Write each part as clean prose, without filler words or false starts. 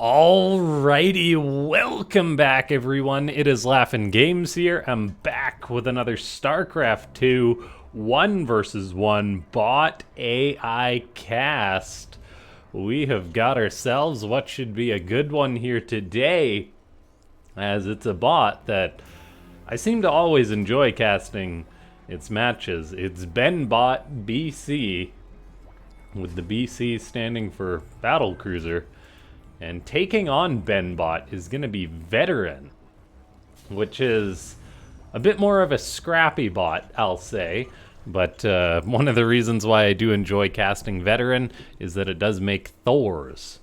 Alrighty, welcome back everyone. It is LaughNgamez here. I'm back with another Starcraft 2 1 versus 1 bot AI cast. We have got ourselves what should be a good one here today, as it's a bot that I seem to always enjoy casting its matches. It's BenBotBC, with the BC standing for Battle Cruiser. And taking on BenBot is going to be VeTerran, which is a bit more of a scrappy bot, I'll say. But one of the reasons why I do enjoy casting VeTerran is that it does make Thors,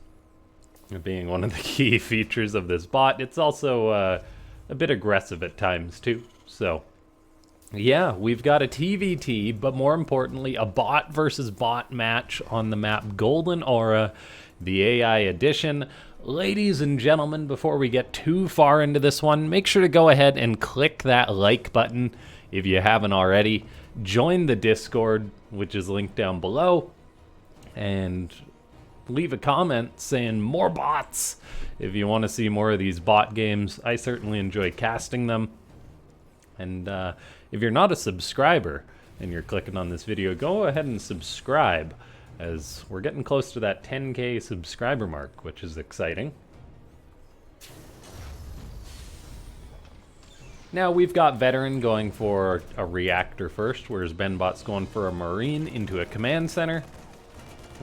being one of the key features of this bot. It's also a bit aggressive at times too. So yeah, we've got a TVT, but more importantly, a bot versus bot match on the map Golden Aura, the AI edition. Ladies and gentlemen, before we get too far into this one, make sure to go ahead and click that like button if you haven't already. Join the Discord, which is linked down below, and leave a comment saying more bots if you want to see more of these bot games. I certainly enjoy casting them. And if you're not a subscriber and you're clicking on this video, go ahead and subscribe, as we're getting close to that 10K subscriber mark, which is exciting. Now we've got VeTerran going for a reactor first, whereas BenBot's going for a marine into a command center.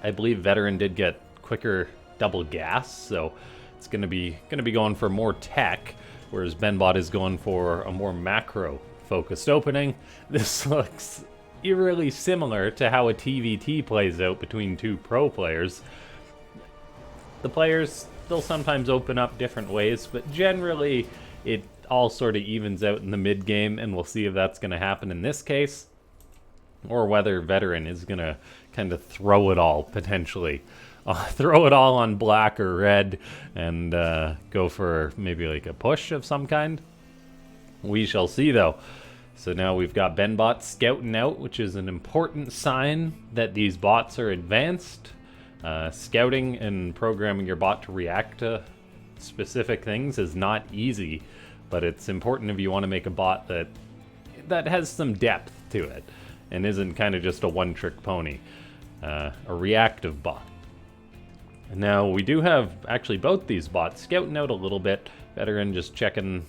I believe VeTerran did get quicker double gas, so it's gonna be going for more tech, whereas BenBot is going for a more macro focused opening. This looks eerily similar to how a TVT plays out between two pro players. The players, they'll sometimes open up different ways, but generally it all sort of evens out in the mid game, and we'll see if that's going to happen in this case, or whether VeTerran is going to kind of throw it all, potentially. Throw it all on black or red and go for maybe like a push of some kind. We shall see though. So now we've got BenBot scouting out, which is an important sign that these bots are advanced. Scouting and programming your bot to react to specific things is not easy, but it's important if you want to make a bot that has some depth to it and isn't kind of just a one-trick pony, a reactive bot. And now we do have actually both these bots scouting out a little bit. VeTerran just checking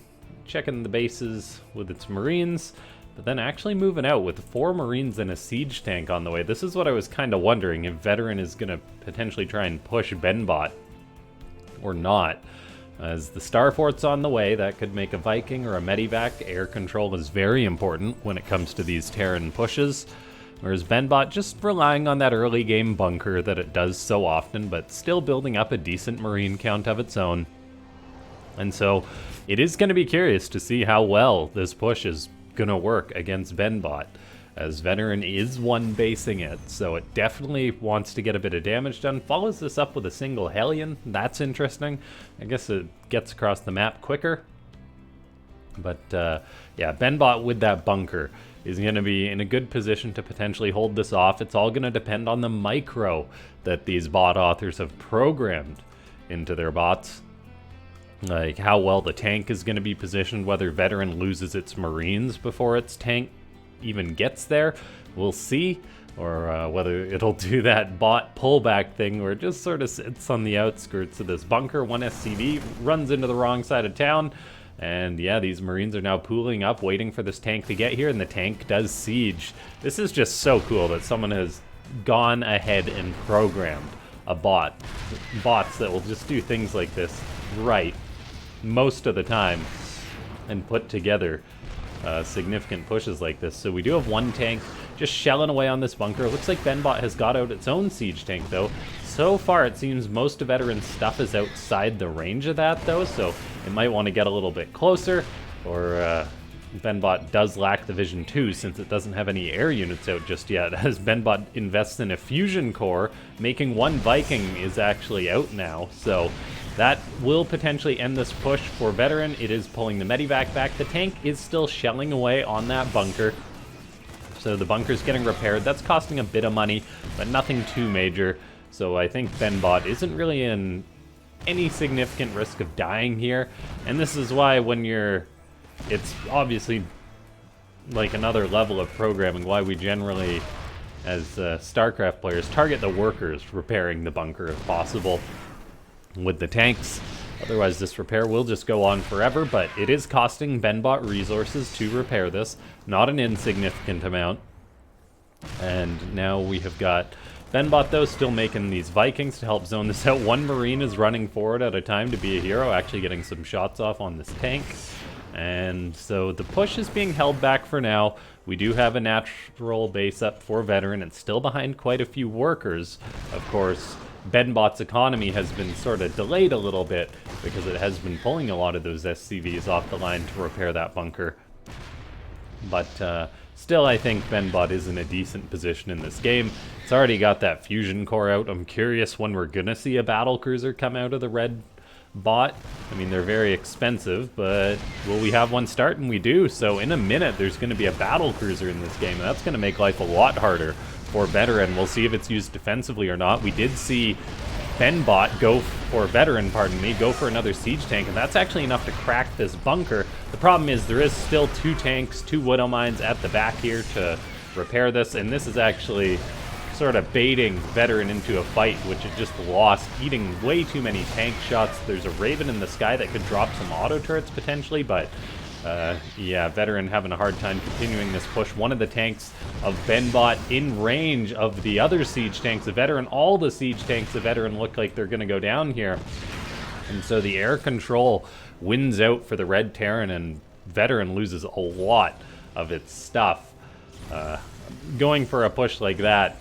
the bases with its marines, but then actually moving out with 4 marines and a siege tank on the way. This is what I was kind of wondering, if VeTerran is going to potentially try and push BenBot or not. As the Starfort's on the way, that could make a Viking or a Medivac. Air control is very important when it comes to these Terran pushes. Whereas BenBot just relying on that early game bunker that it does so often, but still building up a decent marine count of its own. And so it is going to be curious to see how well this push is going to work against BenBot, as VeTerran is one-basing it, so it definitely wants to get a bit of damage done. Follows this up with a single Hellion. That's interesting. I guess it gets across the map quicker. But yeah, BenBot with that bunker is going to be in a good position to potentially hold this off. It's all going to depend on the micro that these bot authors have programmed into their bots. Like how well the tank is going to be positioned, whether VeTerran loses its marines before its tank even gets there, we'll see. Or whether it'll do that bot pullback thing where it just sort of sits on the outskirts of this bunker. 1 SCV runs into the wrong side of town. And yeah, these marines are now pooling up, waiting for this tank to get here, and the tank does siege. This is just so cool that someone has gone ahead and programmed a bots that will just do things like this right most of the time and put together significant pushes like this. So we do have 1 tank just shelling away on this bunker. It looks like BenBot has got out its own siege tank though. So far it seems most of VeTerran's stuff is outside the range of that though, so it might want to get a little bit closer, or BenBot does lack the vision too, since it doesn't have any air units out just yet, as BenBot invests in a fusion core, making 1 Viking is actually out now, so that will potentially end this push for VeTerran. It is pulling the Medivac back. The tank is still shelling away on that bunker, so the bunker's getting repaired. That's costing a bit of money, but nothing too major. So I think BenBot isn't really in any significant risk of dying here. And this is why when it's obviously like another level of programming, why we generally, as Starcraft players, target the workers repairing the bunker if possible with the tanks. Otherwise, this repair will just go on forever, but it is costing BenBot resources to repair this, not an insignificant amount. And now we have got BenBot, though, still making these Vikings to help zone this out. One Marine is running forward at a time to be a hero, actually getting some shots off on this tank. And so the push is being held back for now. We do have a natural base up for Veteran. It's still behind quite a few workers, of course. BenBot's economy has been sort of delayed a little bit because it has been pulling a lot of those SCVs off the line to repair that bunker. But still, I think BenBot is in a decent position in this game. It's already got that fusion core out. I'm curious when we're gonna see a battlecruiser come out of the red bot. I mean, they're very expensive, but will we have one start? And we do. So in a minute, there's going to be a battlecruiser in this game, and that's going to make life a lot harder for Veteran. We'll see if it's used defensively or not. We did see BenBot go, or Veteran, pardon me, go for another siege tank, and that's actually enough to crack this bunker. The problem is there is still 2 tanks, 2 Widow Mines at the back here to repair this, and this is actually sort of baiting Veteran into a fight, which it just lost, eating way too many tank shots. There's a Raven in the sky that could drop some auto turrets potentially, but yeah, Veteran having a hard time continuing this push. One of the tanks of BenBot in range of the other siege tanks of Veteran. All the siege tanks of Veteran look like they're going to go down here. And so the air control wins out for the red Terran, and Veteran loses a lot of its stuff. Going for a push like that,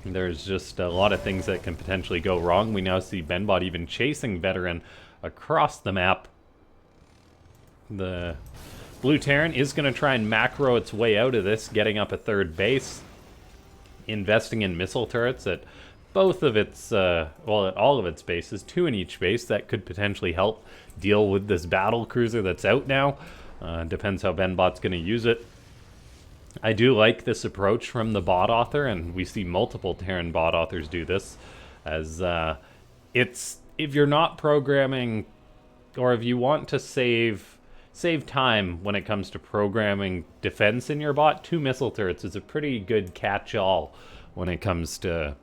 there's just a lot of things that can potentially go wrong. We now see BenBot even chasing Veteran across the map. The blue Terran is going to try and macro its way out of this, getting up a 3rd base, investing in missile turrets at both of its, well, at all of its bases, 2 in each base. That could potentially help deal with this battle cruiser that's out now. Depends how BenBot's going to use it. I do like this approach from the bot author, and we see multiple Terran bot authors do this, as it's, if you're not programming, or if you want to save time when it comes to programming defense in your bot, 2 missile turrets is a pretty good catch-all when it comes to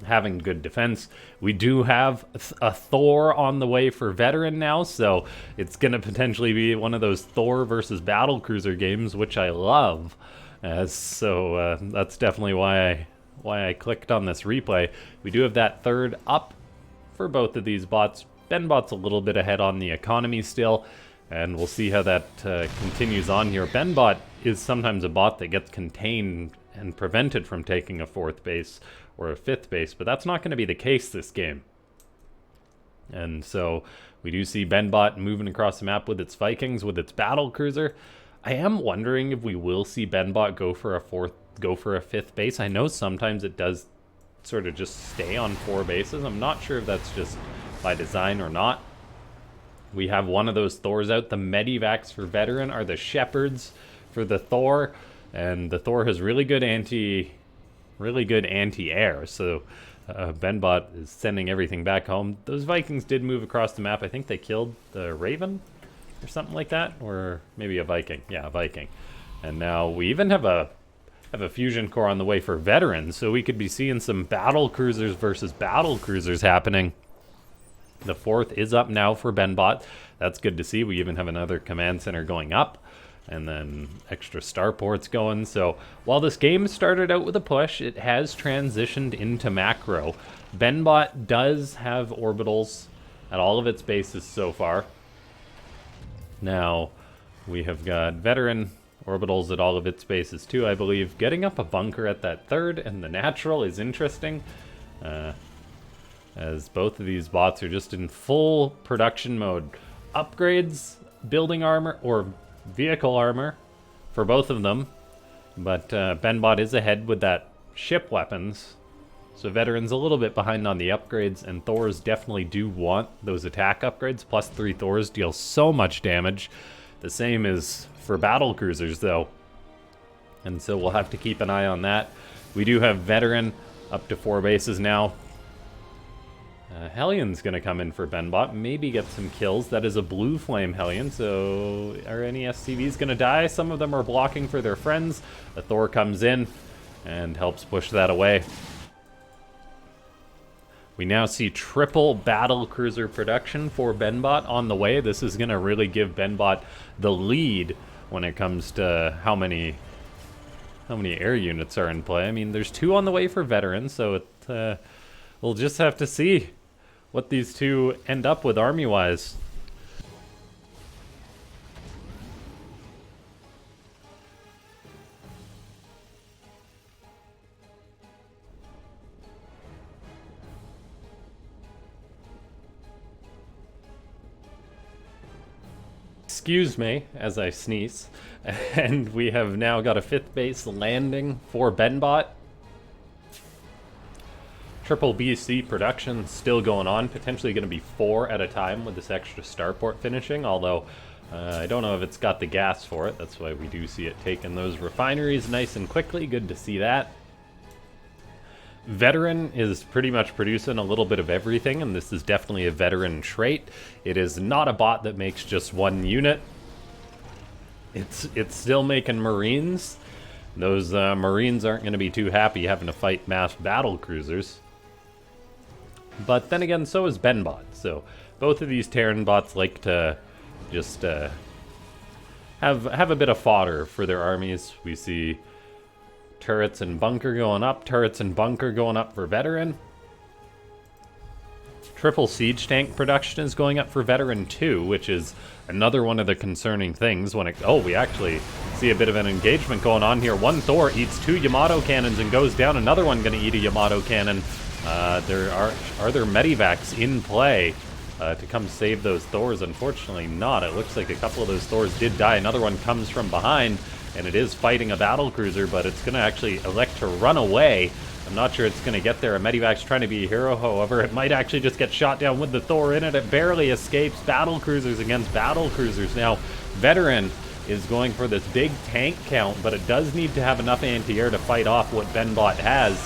having good defense. We do have a Thor on the way for Veteran now, so it's going to potentially be one of those Thor versus battlecruiser games, which I love. So that's definitely why I clicked on this replay. We do have that 3rd up for both of these bots. BenBot's a little bit ahead on the economy still, and we'll see how that continues on here. BenBot is sometimes a bot that gets contained and prevented from taking a 4th base or a 5th base, but that's not going to be the case this game. And so we do see BenBot moving across the map with its Vikings, with its battlecruiser. I am wondering if we will see BenBot go for a 5th base. I know sometimes it does sort of just stay on 4 bases. I'm not sure if that's just by design or not. We have one of those Thors out. The Medivacs for Veteran are the Shepherds for the Thor, and the Thor has really good anti-air, so BenBot is sending everything back home. Those Vikings did move across the map. I think they killed the Raven or something like that, or maybe a Viking. Yeah, a Viking. And now we even have a fusion core on the way for Veterans, so we could be seeing some battle cruisers versus battle cruisers happening. The 4th is up now for BenBot. That's good to see. We even have another command center going up, and then extra starports going. So while this game started out with a push, it has transitioned into macro. BenBot does have orbitals at all of its bases so far. Now we have got Veteran orbitals at all of its bases too, I believe. Getting up a bunker at that 3rd and the natural is interesting, as both of these bots are just in full production mode. Upgrades, building armor, or vehicle armor for both of them, but BenBot is ahead with that ship weapons, so Veteran's a little bit behind on the upgrades, and Thors definitely do want those attack upgrades. +3 Thors deal so much damage. The same is for battle cruisers though, and so we'll have to keep an eye on that. We do have Veteran up to 4 bases now, Hellion's going to come in for BenBot, maybe get some kills. That is a blue flame Hellion, so are any SCVs going to die? Some of them are blocking for their friends. The Thor comes in and helps push that away. We now see triple battle cruiser production for BenBot on the way. This is going to really give BenBot the lead when it comes to how many air units are in play. I mean, there's 2 on the way for VeTerran, so we'll just have to see what these 2 end up with army-wise. Excuse me as I sneeze. And we have now got a 5th base landing for BenBot. Triple BC production still going on, potentially going to be 4 at a time with this extra starport finishing, although I don't know if it's got the gas for it. That's why we do see it taking those refineries nice and quickly. Good to see that. VeTerran is pretty much producing a little bit of everything, and this is definitely a VeTerran trait. It is not a bot that makes just 1 unit. It's still making Marines. Those Marines aren't going to be too happy having to fight mass battle cruisers. But then again, so is BenBot. So both of these Terran bots like to just have a bit of fodder for their armies. We see turrets and bunker going up, turrets and bunker going up for VeTerran. Triple siege tank production is going up for VeTerran too, which is another one of the concerning things when it... Oh, we actually see a bit of an engagement going on here. One Thor eats 2 Yamato cannons and goes down. Another one going to eat a Yamato cannon. Are there medivacs in play to come save those Thors? Unfortunately not. It looks like a couple of those Thors did die. Another one comes from behind, and it is fighting a battle cruiser, but it's going to actually elect to run away. I'm not sure it's going to get there. A medivac's trying to be a hero, however. It might actually just get shot down with the Thor in it. It barely escapes. Battle cruisers against battle cruisers. Now, VeTerran is going for this big tank count, but it does need to have enough anti-air to fight off what BenBot has.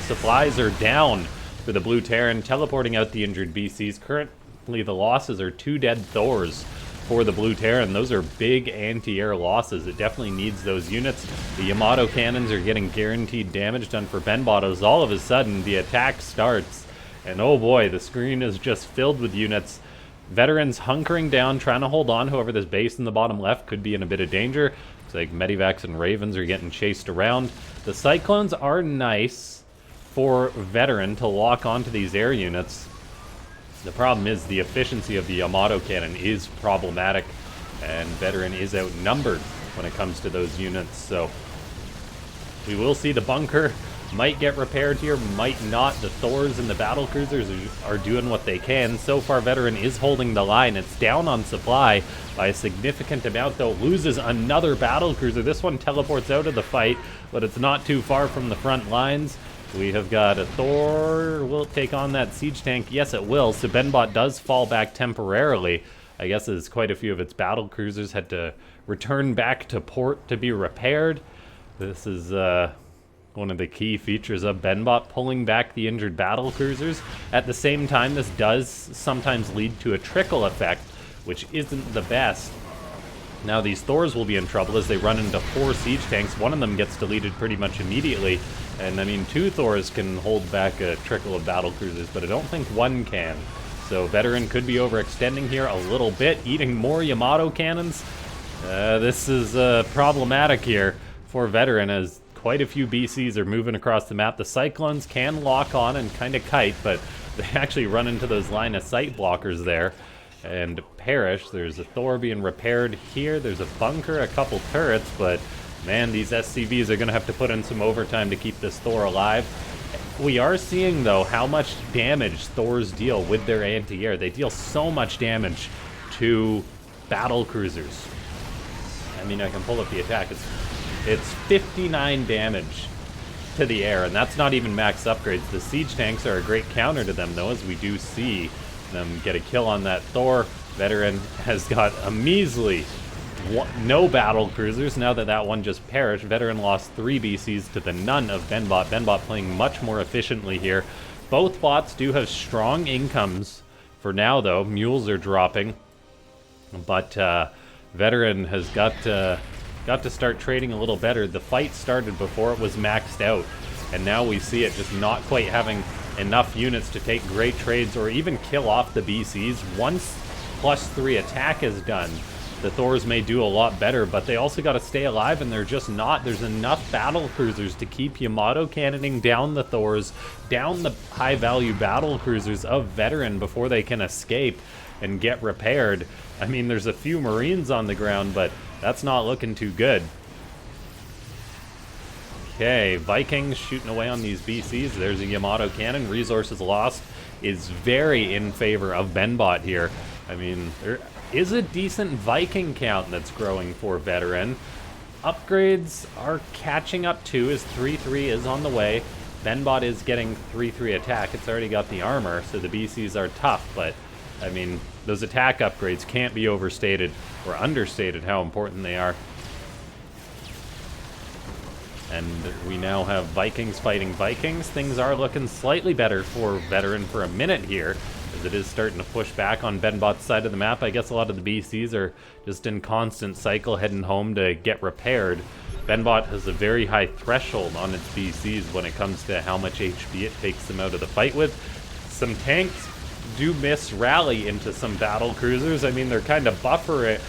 Supplies are down for the blue Terran, teleporting out the injured BCs. Currently, the losses are 2 dead Thors for the blue Terran. Those are big anti-air losses. It definitely needs those units. The Yamato cannons are getting guaranteed damage done for BenBot as all of a sudden the attack starts. And oh boy, the screen is just filled with units. VeTerran's hunkering down, trying to hold on. However, this base in the bottom left could be in a bit of danger. Looks like medivacs and ravens are getting chased around. The cyclones are nice for VeTerran to lock onto these air units. The problem is the efficiency of the Yamato cannon is problematic, and VeTerran is outnumbered when it comes to those units. So we will see the bunker might get repaired here, might not. The Thors and the battle cruisers are doing what they can. So far, VeTerran is holding the line. It's down on supply by a significant amount, though. Loses another battle cruiser. This one teleports out of the fight, but it's not too far from the front lines. We have got a Thor. Will it take on that siege tank? Yes, it will. So BenBot does fall back temporarily. I guess as quite a few of its battle cruisers had to return back to port to be repaired. This is one of the key features of BenBot, pulling back the injured battle cruisers. At the same time, this does sometimes lead to a trickle effect, which isn't the best. Now these Thors will be in trouble as they run into 4 siege tanks. One of them gets deleted pretty much immediately. And I mean, 2 Thors can hold back a trickle of battle cruisers, but I don't think 1 can. So VeTerran could be overextending here a little bit, eating more Yamato cannons. This is problematic here for VeTerran as quite a few BCs are moving across the map. The Cyclones can lock on and kind of kite, but they actually run into those line of sight blockers there and perish. There's a Thor being repaired here. There's a bunker, a couple turrets, but man, these SCVs are going to have to put in some overtime to keep this Thor alive. We are seeing, though, how much damage Thors deal with their anti-air. They deal so much damage to battle cruisers. I mean, I can pull up the attack. It's 59 damage to the air, and that's not even max upgrades. The siege tanks are a great counter to them, though, as we do see them get a kill on that Thor. VeTerran has got a measly no battle cruisers. Now that one just perished, VeTerran lost 3 BCs to the none of BenBot. BenBot playing much more efficiently here. Both bots do have strong incomes for now, though. Mules are dropping, but VeTerran has got to start trading a little better. The fight started before it was maxed out, and now we see it just not quite having enough units to take great trades or even kill off the BCs. Once +3 attack is done, the Thors may do a lot better, but they also got to stay alive, and they're just not. There's enough battle cruisers to keep Yamato cannoning down the Thors, down the high-value battle cruisers of VeTerran before they can escape and get repaired. I mean, there's a few Marines on the ground, but that's not looking too good. Okay, Vikings shooting away on these BCs. There's a Yamato cannon. Resources lost is very in favor of BenBot here. I mean, there is a decent Viking count that's growing for VeTerran. Upgrades are catching up too, as 3-3 is on the way. BenBot is getting 3-3 attack. It's already got the armor, so the BCs are tough, but I mean, those attack upgrades can't be overstated or understated how important they are. And we now have Vikings fighting Vikings. Things are looking slightly better for VeTerran for a minute here, as it is starting to push back on BenBot's side of the map. I guess a lot of the BCs are just in constant cycle heading home to get repaired. BenBot has a very high threshold on its BCs when it comes to how much HP it takes them out of the fight with. Some tanks do miss rally into some battle cruisers. I mean, they're kind of buffering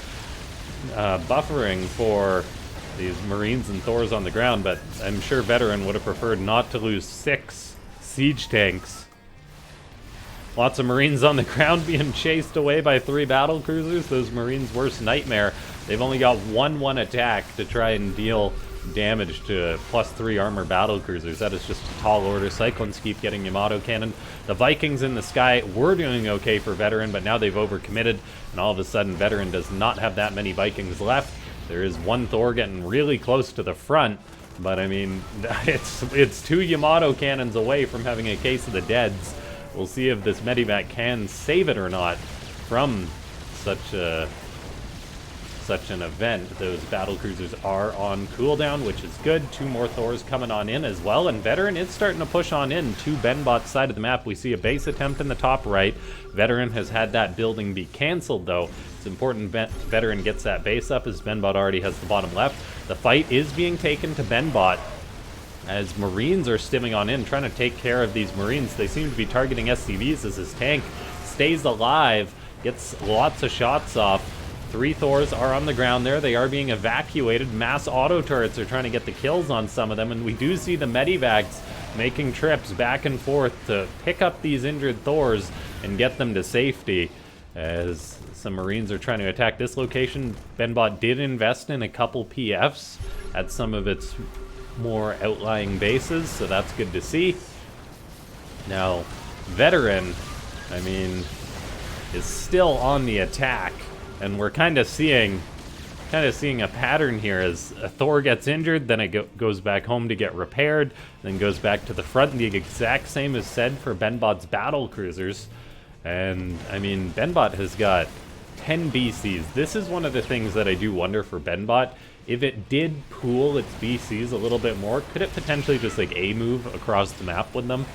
for these Marines and Thors on the ground, but I'm sure VeTerran would have preferred not to lose 6 siege tanks. Lots of Marines on the ground being chased away by 3 battle cruisers. Those Marines' worst nightmare. They've only got 1 attack to try and deal damage to +3 armor battle cruisers. That is just a tall order. Cyclones keep getting Yamato cannon. The Vikings in the sky were doing okay for VeTerran, but now they've overcommitted, and all of a sudden VeTerran does not have that many Vikings left. There is 1 Thor getting really close to the front, but I mean, it's 2 Yamato cannons away from having a case of the deads. We'll see if this Medivac can save it or not from such an event. Those battle cruisers are on cooldown, which is good. 2 more Thors coming on in as well, and VeTerran is starting to push on in to BenBot's side of the map. We see a base attempt in the top right. VeTerran has had that building be cancelled, though. It's important VeTerran gets that base up, as BenBot already has the bottom left. The fight is being taken to BenBot, as Marines are stimming on in, trying to take care of these Marines. They seem to be targeting SCVs as his tank stays alive, gets lots of shots off. 3 Thors are on the ground there. They are being evacuated. Mass auto turrets are trying to get the kills on some of them, and we do see the Medivacs making trips back and forth to pick up these injured Thors and get them to safety, as some Marines are trying to attack this location. BenBot did invest in a couple PFs at some of its more outlying bases, so that's good to see. Now, VeTerran, I mean, is still on the attack, and we're kind of seeing a pattern here. As a Thor gets injured, then it goes back home to get repaired, then goes back to the front. The exact same is said for BenBot's battle cruisers. And I mean, BenBot has got 10 BCs. This is one of the things that I do wonder for BenBot. If it did pool its BCs a little bit more, could it potentially just like A-move across the map with them?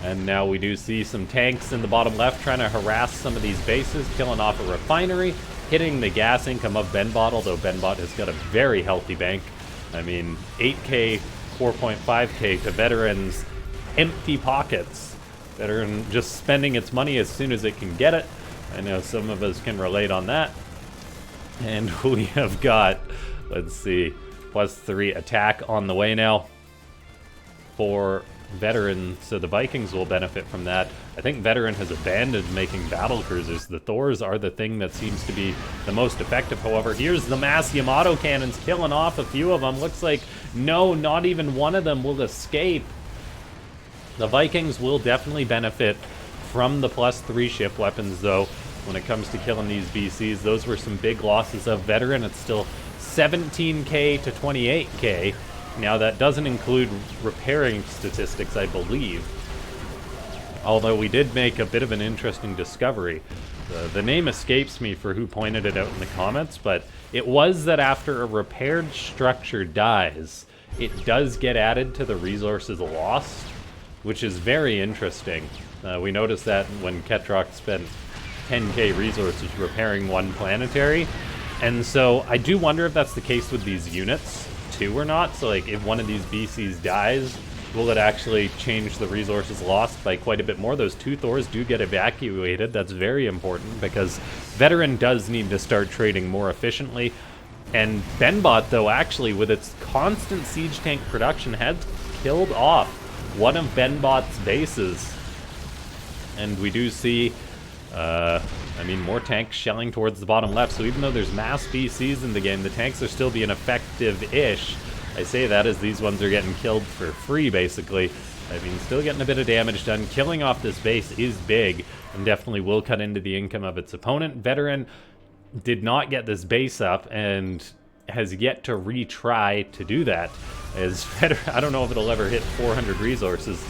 And now we do see some tanks in the bottom left trying to harass some of these bases, killing off a refinery, hitting the gas income of BenBot, although BenBot has got a very healthy bank. I mean, 8k, 4.5k to VeTerran's empty pockets. VeTerran just spending its money as soon as it can get it. I know some of us can relate on that. And we have got, let's see, +3 attack on the way now for VeTerran, so the Vikings will benefit from that. I think VeTerran has abandoned making battle cruisers. The Thors are the thing that seems to be the most effective. However, here's the mass Yamato cannons killing off a few of them. Looks like, no, not even one of them will escape. The Vikings will definitely benefit from the +3 ship weapons, though, when it comes to killing these BCs. Those were some big losses of VeTerran. It's still 17k to 28k. Now, that doesn't include repairing statistics, I believe. Although we did make a bit of an interesting discovery. The name escapes me for who pointed it out in the comments, but it was that after a repaired structure dies, it does get added to the resources lost. which is very interesting. We noticed that when Ketrock spent 10k resources repairing one planetary, and so I do wonder if that's the case with these units too or not. So like if one of these BCs dies, will it actually change the resources lost by quite a bit more? Those 2 Thors do get evacuated. That's very important because VeTerran does need to start trading more efficiently. And BenBot, though, actually, with its constant siege tank production, has killed off one of BenBot's bases. And we do see, I mean, more tanks shelling towards the bottom left. So even though there's mass BCs in the game, the tanks are still being effective-ish. I say that as these ones are getting killed for free, basically. I mean, still getting a bit of damage done. Killing off this base is big and definitely will cut into the income of its opponent. VeTerran did not get this base up and has yet to retry to do that. As VeTerran, I don't know if it'll ever hit 400 resources,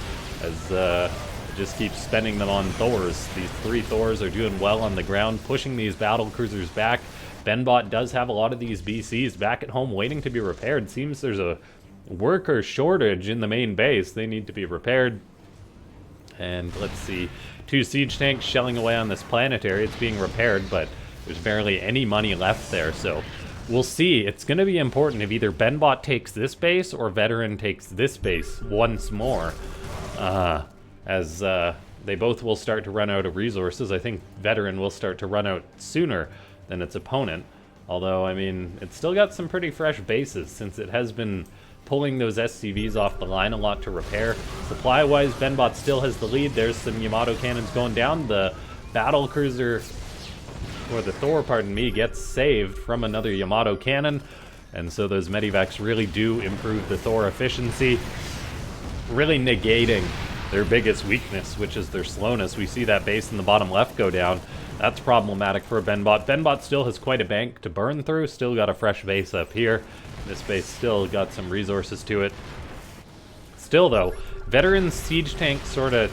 as it just keeps spending them on Thors. These 3 Thors are doing well on the ground, pushing these battle cruisers back. BenBot does have a lot of these BCs back at home waiting to be repaired. Seems there's a worker shortage in the main base. They need to be repaired. And let's see, 2 siege tanks shelling away on this planetary. It's being repaired, but there's barely any money left there. So we'll see. It's going to be important if either BenBot takes this base or VeTerran takes this base once more. As they both will start to run out of resources. I think VeTerran will start to run out sooner than its opponent. Although, I mean, it's still got some pretty fresh bases since it has been pulling those SCVs off the line a lot to repair. Supply-wise, BenBot still has the lead. There's some Yamato cannons going down. The battle cruiser, or the Thor, pardon me, gets saved from another Yamato cannon. And so those medivacs really do improve the Thor efficiency, really negating their biggest weakness, which is their slowness. We see that base in the bottom left go down. That's problematic for BenBot. BenBot still has quite a bank to burn through. Still got a fresh base up here. This base still got some resources to it. Still, though, VeTerran's siege tank sort of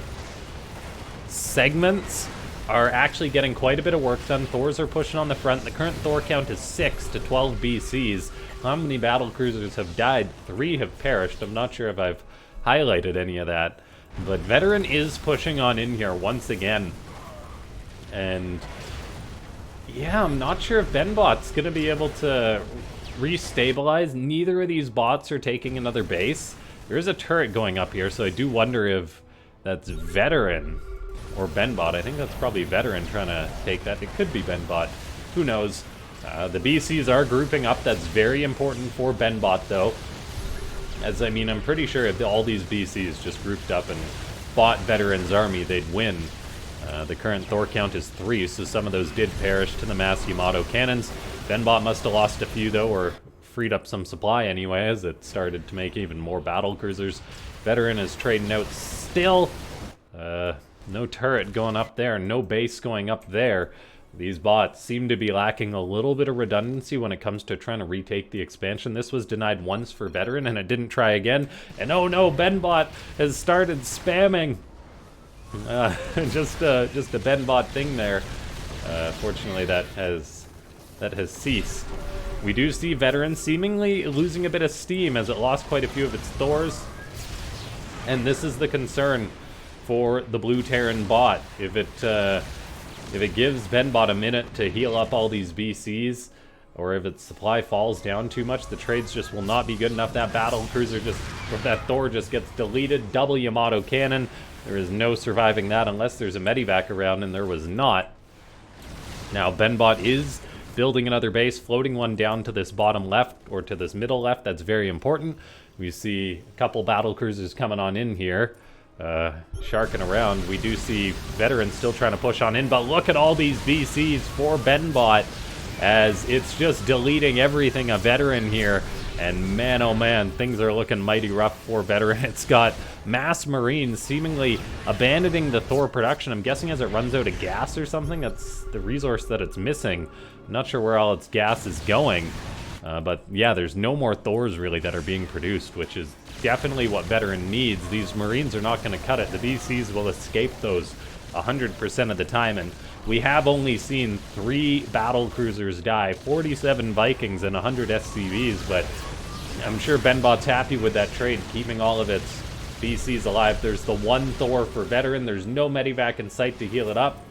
segments are actually getting quite a bit of work done. Thors are pushing on the front. The current Thor count is 6 to 12 BCs. How many battle cruisers have died? 3 have perished. I'm not sure if I've highlighted any of that. But VeTerran is pushing on in here once again. And yeah, I'm not sure if BenBot's going to be able to restabilize. Neither of these bots are taking another base. There is a turret going up here, so I do wonder if that's VeTerran or BenBot. I think that's probably VeTerran trying to take that. It could be BenBot. Who knows? The BCs are grouping up. That's very important for BenBot, though. As, I mean, I'm pretty sure if all these BCs just grouped up and fought VeTerran's army, they'd win. The current Thor count is 3, so some of those did perish to the mass Yamato cannons. BenBot must have lost a few, though, or freed up some supply anyway, as it started to make even more battle cruisers. VeTerran is trading out still. No turret going up there, no base going up there. These bots seem to be lacking a little bit of redundancy when it comes to trying to retake the expansion. This was denied once for VeTerran, and it didn't try again. And oh no, BenBot has started spamming. Just a BenBot thing there. Fortunately, that has ceased. We do see VeTerran seemingly losing a bit of steam as it lost quite a few of its Thors. And this is the concern for the Blue Terran bot. If it gives BenBot a minute to heal up all these BCs, or if its supply falls down too much, the trades just will not be good enough. That battle cruiser or that Thor just gets deleted. Double Yamato cannon. There is no surviving that unless there's a medivac around, and there was not. Now, BenBot is building another base, floating one down to this bottom left, or to this middle left. That's very important. We see a couple battle cruisers coming on in here. Sharking around. We do see VeTerran still trying to push on in, but look at all these BCs for BenBot as it's just deleting everything of VeTerran here. And man, oh man, things are looking mighty rough for VeTerran. It's got mass Marines seemingly abandoning the Thor production. I'm guessing as it runs out of gas or something. That's the resource that it's missing. I'm not sure where all its gas is going. But yeah, there's no more Thors really that are being produced, which is definitely what VeTerran needs. These Marines are not going to cut it. The BCs will escape those 100% of the time, and we have only seen 3 battle cruisers die, 47 Vikings and 100 SCVs, but I'm sure BenBot's happy with that trade, keeping all of its BC's alive. There's the one Thor for Veteran. There's no medivac in sight to heal it up.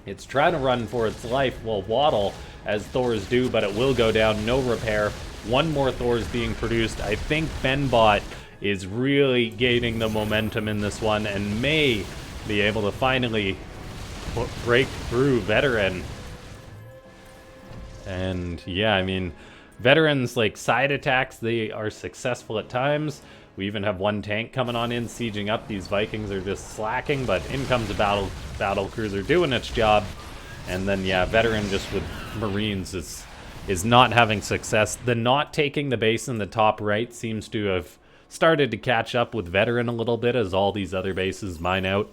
It's trying to run for its life. Will waddle as Thors do, but it will go down. No repair. One more Thor is being produced. I think BenBot is really gaining the momentum in this one and may be able to finally break through Veteran. And yeah, I mean, Veteran's like side attacks, they are successful at times. We even have one tank coming on in, sieging up. These Vikings are just slacking, but in comes a battle cruiser doing its job. And then yeah, Veteran just with Marines is not having success. The not taking the base in the top right seems to have started to catch up with Veteran a little bit as all these other bases mine out.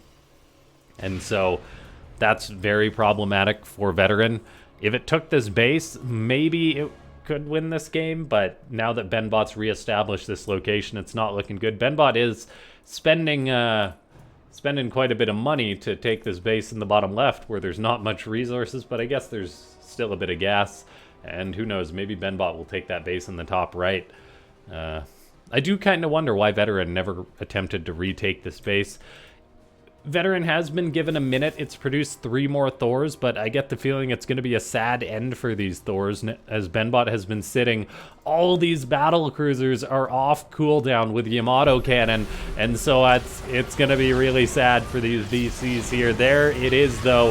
And so that's very problematic for Veteran. If it took this base, maybe it could win this game, but now that BenBot's reestablished this location, it's not looking good. BenBot is spending quite a bit of money to take this base in the bottom left where there's not much resources, but I guess there's still a bit of gas, and who knows, maybe BenBot will take that base in the top right. I do kind of wonder why Veteran never attempted to retake this base. Veteran has been given a minute. It's produced 3 more Thors, but I get the feeling it's going to be a sad end for these Thors as BenBot has been sitting. All these battle cruisers are off cooldown with Yamato cannon, and so it's going to be really sad for these VCs here. There it is, though.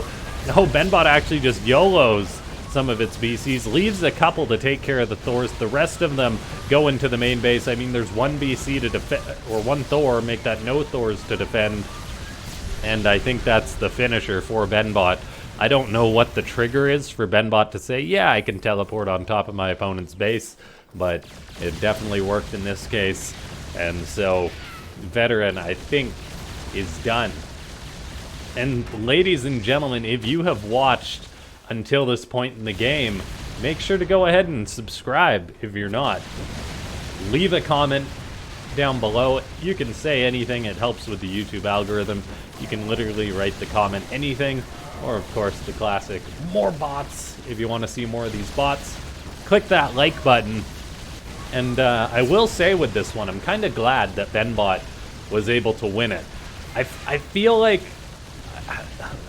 Oh, BenBot actually just YOLOs some of its VCs, leaves a couple to take care of the Thors. The rest of them go into the main base. I mean, there's one BC to defend, or one Thor, make that no Thors to defend. And I think that's the finisher for BenBot. I don't know what the trigger is for BenBot to say, yeah, I can teleport on top of my opponent's base, but it definitely worked in this case. And so Veteran, I think, is done. And ladies and gentlemen, if you have watched until this point in the game, make sure to go ahead and subscribe if you're not. Leave a comment down below. You can say anything, it helps with the YouTube algorithm. You can literally write the comment anything, or of course the classic more bots if you want to see more of these bots. Click that like button. And I will say with this one, I'm kind of glad that BenBot was able to win it. I feel like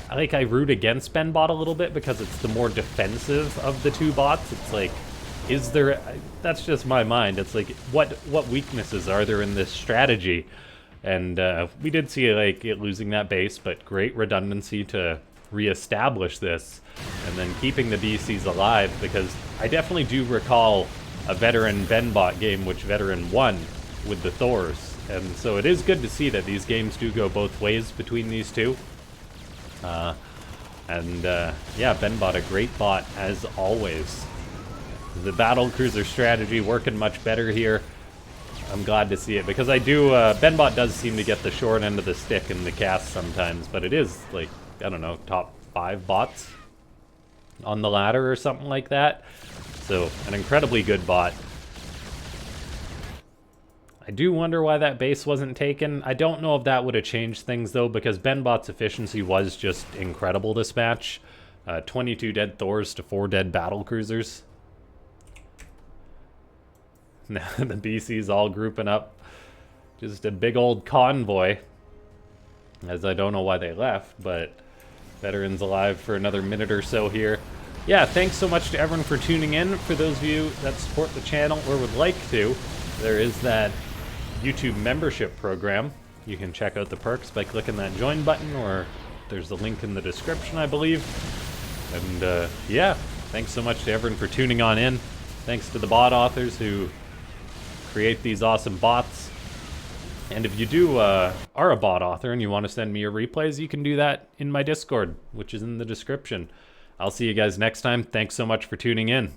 I root against BenBot a little bit because it's the more defensive of the two bots. It's like, is there, that's just my mind. It's like, what weaknesses are there in this strategy? And we did see like it losing that base, but great redundancy to reestablish this and then keeping the BCs alive, because I definitely do recall a Veteran BenBot game which Veteran won with the Thors. And so it is good to see that these games do go both ways between these two. Yeah, BenBot, a great bot as always. The battle cruiser strategy working much better here. I'm glad to see it because I do, BenBot does seem to get the short end of the stick in the cast sometimes, but it is like, I don't know, top 5 bots on the ladder or something like that. So, an incredibly good bot. I do wonder why that base wasn't taken. I don't know if that would have changed things though, because BenBot's efficiency was just incredible this match. 22 dead Thors to 4 dead battle cruisers. Now the BC's all grouping up. Just a big old convoy. As I don't know why they left, but Veteran's alive for another minute or so here. Yeah, thanks so much to everyone for tuning in. For those of you that support the channel or would like to, there is that YouTube membership program. You can check out the perks by clicking that join button, or there's a link in the description, I believe. And yeah, thanks so much to everyone for tuning on in. Thanks to the bot authors who create these awesome bots. And if you do are a bot author and you want to send me your replays, you can do that in my Discord, which is in the description. I'll see you guys next time. Thanks so much for tuning in.